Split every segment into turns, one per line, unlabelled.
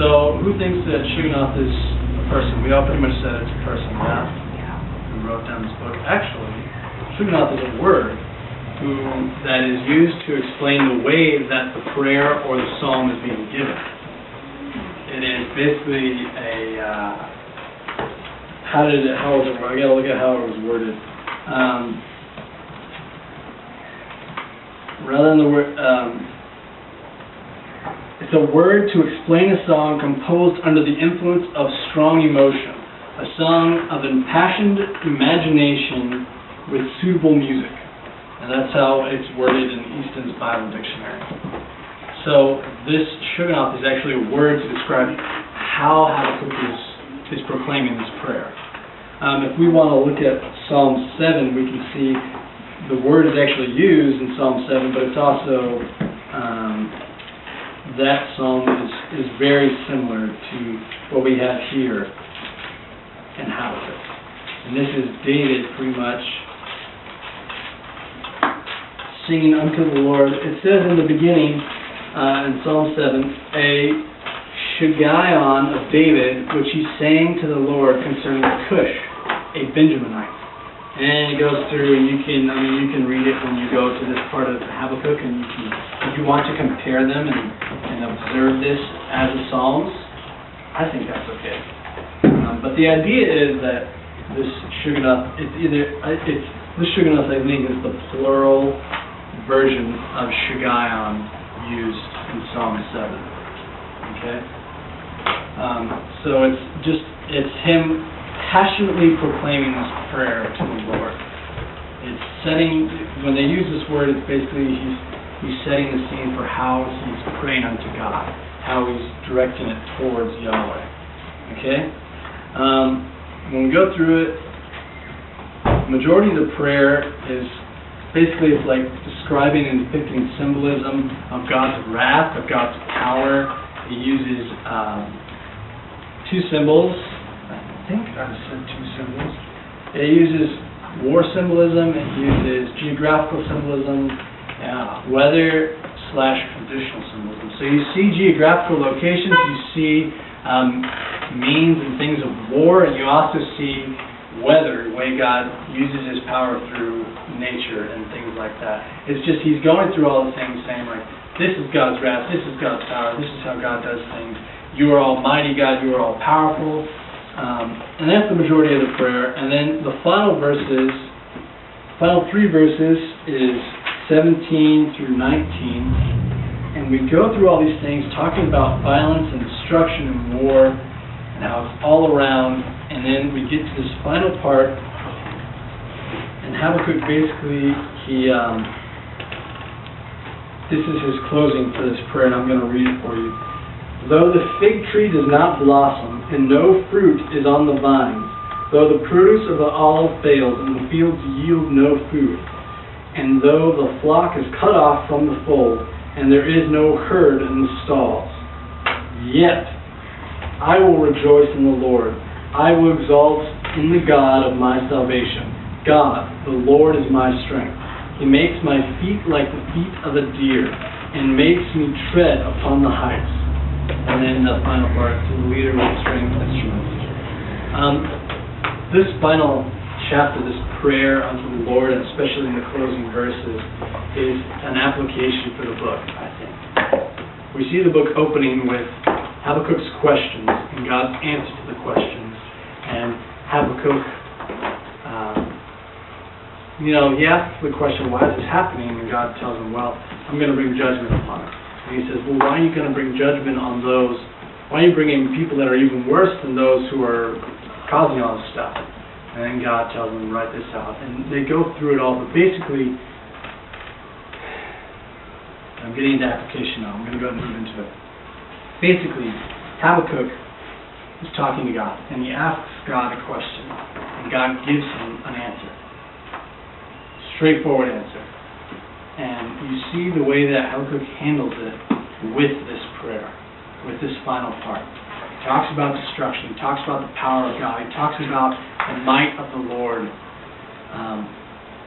So, who thinks that Shigionoth is a person? We all pretty much said it's a person, yeah? Who wrote down this book. Actually, Shigionoth is a word that is used to explain the way that the prayer or the psalm is being given. It is basically how was it worded? I gotta look at how it was worded. Rather than the word, it's a word to explain a song composed under the influence of strong emotion, a song of impassioned imagination with suitable music. And that's how it's worded in Easton's Bible Dictionary. So this Shigionoth is actually a word to describe how Habakkuk is proclaiming this prayer. If we want to look at Psalm 7, we can see the word is actually used in Psalm 7, but it's also, that psalm is very similar to what we have here in Habakkuk. And this is David pretty much singing unto the Lord. It says in the beginning, in Psalm 7, a Shiggaion of David, which he sang to the Lord concerning Cush, a Benjaminite. And it goes through, and you can read it when you go to this part of Habakkuk, and you can, if you want to compare them and observe this as the Psalms, I think that's okay. But the idea is that this Shigionoth, this Shigionoth, I think, is the plural version of Shiggaion used in Psalm 7. Okay? So it's him passionately proclaiming this prayer to the Lord. It's setting, when they use this word, it's basically he's setting the scene for how he's praying unto God, how he's directing it towards Yahweh. Okay? When we go through it, the majority of the prayer is basically it's like describing and depicting symbolism of God's wrath, of God's power. He uses two symbols. I think I said two symbols. It uses war symbolism. It uses geographical symbolism, weather/traditional symbolism. So you see geographical locations. You see means and things of war, and you also see weather, the way God uses His power through nature and things like that. It's just He's going through all the things, saying like, this is God's wrath, this is God's power, this is how God does things. You are Almighty God, you are all powerful. And that's the majority of the prayer. And then the final three verses is 17 through 19. And we go through all these things talking about violence and destruction and war and how it's all around. And then we get to this final part. And Habakkuk basically, this is his closing for this prayer, and I'm going to read it for you. Though the fig tree does not blossom, and no fruit is on the vines, though the produce of the olive fails, and the fields yield no food, and though the flock is cut off from the fold, and there is no herd in the stalls, yet I will rejoice in the Lord. I will exalt in the God of my salvation. God, the Lord, is my strength. He makes my feet like the feet of a deer, and makes me tread upon the heights. And then the final part, to the leader with stringed instruments. This final chapter, this prayer unto the Lord, and especially in the closing verses, is an application for the book, I think. We see the book opening with Habakkuk's questions and God's answer to the questions. And Habakkuk, he asks the question, why is this happening? And God tells him, well, I'm going to bring judgment upon it. And he says, well, why are you going to bring judgment on those? Why are you bringing people that are even worse than those who are causing all this stuff? And then God tells them to write this out. And they go through it all, but basically, I'm getting into application now. I'm going to go ahead and move into it. Basically, Habakkuk is talking to God, and he asks God a question, and God gives him an answer. Straightforward answer. And you see the way that Habakkuk handles it with this prayer, with this final part. He talks about destruction. He talks about the power of God. He talks about the might of the Lord.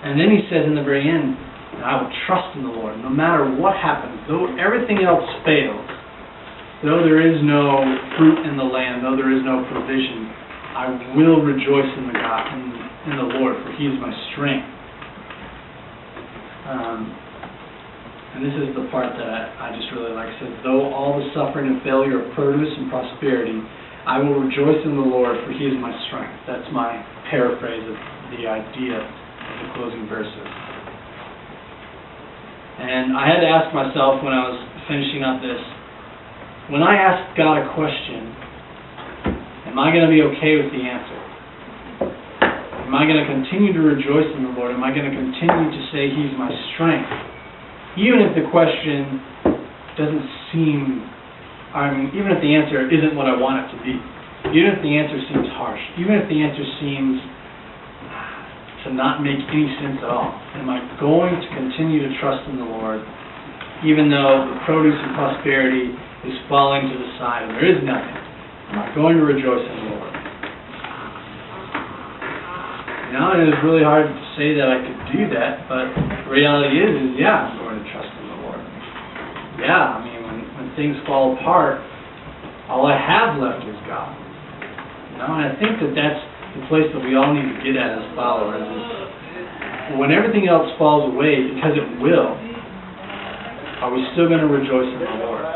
And then he says in the very end, I will trust in the Lord no matter what happens. Though everything else fails, though there is no fruit in the land, though there is no provision, I will rejoice in the Lord, for He is my strength. And this is the part that I just really like. It says, though all the suffering and failure of produce and prosperity, I will rejoice in the Lord, for He is my strength. That's my paraphrase of the idea of the closing verses. And I had to ask myself when I was finishing up this, when I ask God a question, am I going to be okay with the answer? Am I going to continue to rejoice in the Lord? Am I going to continue to say He's my strength? Even if the question doesn't seem, even if the answer isn't what I want it to be, even if the answer seems harsh, even if the answer seems to not make any sense at all, am I going to continue to trust in the Lord, even though the produce and prosperity is falling to the side and there is nothing? Am I going to rejoice in the Lord? And it was really hard to say that I could do that, but the reality is yeah, I'm going to trust in the Lord. Yeah, when things fall apart, all I have left is God. And I think that that's the place that we all need to get at as followers, is when everything else falls away, because it will, are we still going to rejoice in the Lord?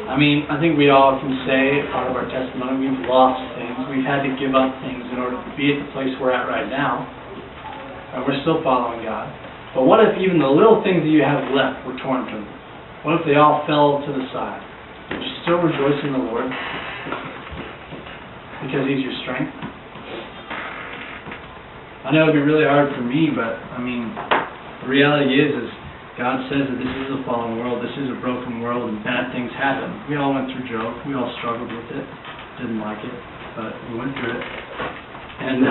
I think we all can say, part of our testimony, we've lost things. We've had to give up things in order to be at the place we're at right now. And we're still following God. But what if even the little things that you have left were torn from you? What if they all fell to the side? Would you still rejoice in the Lord? Because He's your strength? I know it would be really hard for me, but, the reality is God says that this is a fallen world, this is a broken world, and bad things happen. We all went through Job. We all struggled with it. Didn't like it, but we went through it. And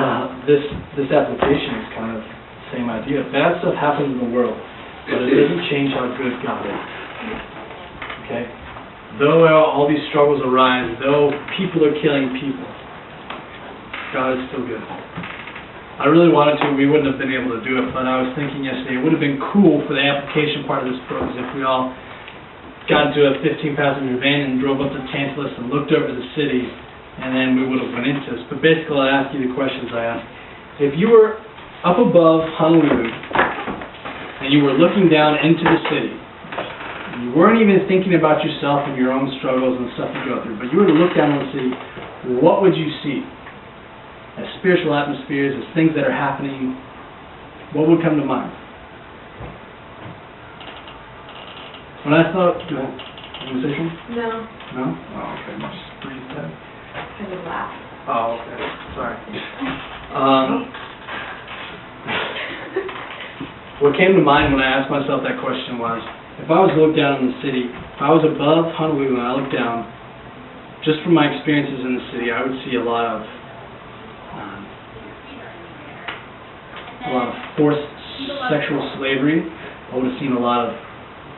this application is kind of the same idea. Bad stuff happens in the world, but it doesn't change how good God is. Okay? Though all these struggles arise, though people are killing people, God is still good. I really wanted to, we wouldn't have been able to do it, but I was thinking yesterday, it would have been cool for the application part of this book is if we all got into a 15-passenger van and drove up to Tantalus and looked over the city, and then we would have went into this. But basically, I'll ask you the questions I asked. If you were up above Honolulu, and you were looking down into the city, and you weren't even thinking about yourself and your own struggles and stuff you go through, but you were to look down on the city, what would you see? As spiritual atmospheres, as things that are happening, what would come to mind? When I thought, go ahead. You want to say something?
No.
No? Oh, okay. Just breathe that.
I would laugh.
Oh, okay. Sorry. What came to mind when I asked myself that question was, if I was to look down on the city, if I was above Honolulu and I looked down, just from my experiences in the city, I would see a lot of forced sexual slavery. I would have seen a lot of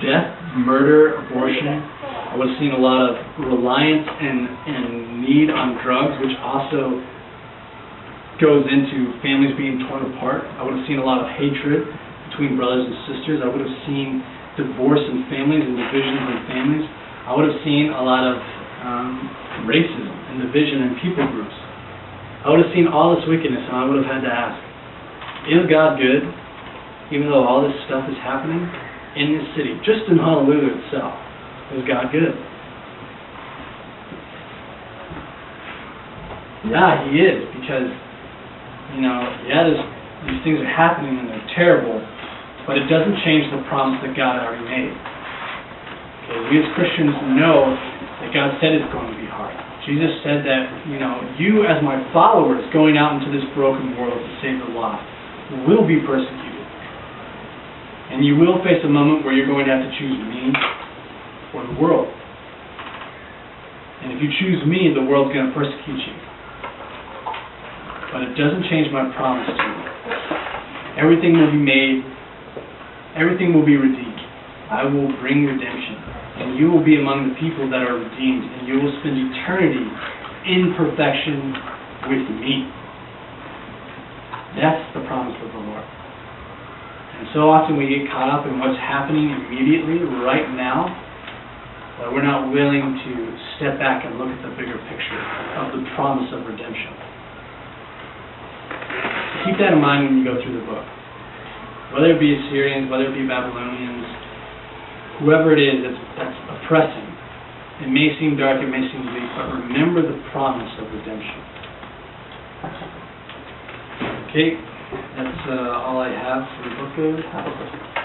death, murder, abortion. I would have seen a lot of reliance and need on drugs, which also goes into families being torn apart. I would have seen a lot of hatred between brothers and sisters. I would have seen divorce in families and divisions in families. I would have seen a lot of racism and division in people groups. I would have seen all this wickedness, and I would have had to ask, is God good, even though all this stuff is happening in this city, just in Honolulu itself? Is God good? Yeah, He is, because, these things are happening and they're terrible, but it doesn't change the promise that God already made. Okay, we as Christians know that God said it's going to be hard. Jesus said that, you as my followers going out into this broken world to save the lost will be persecuted. And you will face a moment where you're going to have to choose me or the world. And if you choose me, the world's going to persecute you. But it doesn't change my promise to you. Everything will be made, everything will be redeemed. I will bring redemption. And you will be among the people that are redeemed. And you will spend eternity in perfection with me. That's the promise of the Lord. And so often we get caught up in what's happening immediately, right now. We're not willing to step back and look at the bigger picture of the promise of redemption. Keep that in mind when you go through the book. Whether it be Assyrians, whether it be Babylonians, whoever it is that's oppressing. It may seem dark, it may seem bleak, but remember the promise of redemption. Okay, that's all I have for the book of Habakkuk.